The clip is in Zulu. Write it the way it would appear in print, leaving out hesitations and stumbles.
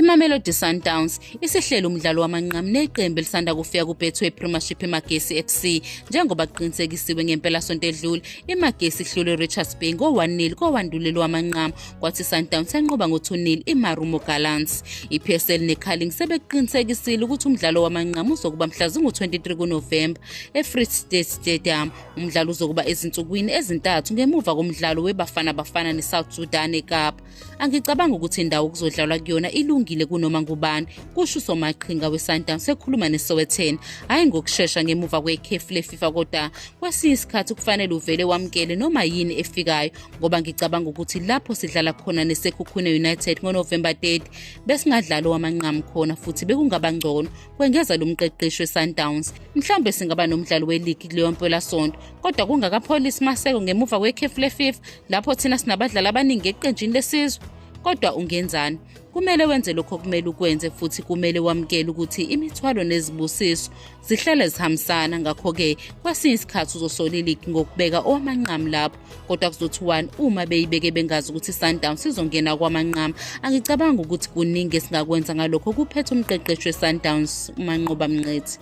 Imamelodi Sundowns isihlele umdlalo wamanqamu neqembu elisanda kufika kuBetway Premiership iMagesi FC njengoba kuqinisekisiwe ngempelasonto edlule. iMagesi ihlule Richards Bay ngo-1-0 kowandulelo wamanqamu, kwathi Sundowns enqoba ngo-2-0 iMarumo Gallants. iPSL neCarling sebeqinisekisile ukuthi umdlalo wamanqamu uzokuba mhla zingu-23 kuNovemba eFree State Stadium. Umdlalo uzokuba ezinsukwini ezintathu ngemuva komdlalo weBafana Bafana neSouth Sudan eKapa. Angicabanga ukuthi indawo kuzodlalwa kuyona ilungile kunoma ngubani, kusho uSomaqhinga weSundowns ekhuluma neSowetan. Hayi ngokushesha ngemuva kwekhefu leFIFA, kodwa kwesinye isikhathi kufanele uvele wamkele noma yini efikayo, ngoba ngicabanga ukuthi lapho sidlala khona neSekhukhune United ngoNovember 30 besingadlala wamanqamu khona futhi bekungaba ngcono, kwengeza lo mqeqeshi weSundowns. Mhlawumbe singaba nomdlalo weligi kuleyo mpelasonto, kodwa kungakapholisi Maseko ngemuva kwekhefu leFIFA lapho thina sinabadlali abaningi eqenjini lesizwe. Kodwa ungenzani? Kumele wenze lokho kumele ukwenze, futhi kumele wamkele ukuthi imithwalo nezibusiso zihlale zihambisana. Ngakho-ke kwesinye isikhathi uzosola iligi ngokubeka owamanqamu lapho, kodwa kuzothi one uma beyibeke bengazi ukuthi Sundowns izongena kwamanqamu. Angicabanga ukuthi kuningi esingakwenza ngalokho kuphethe umqeqeshi weSundowns uManqoba Mnqethi.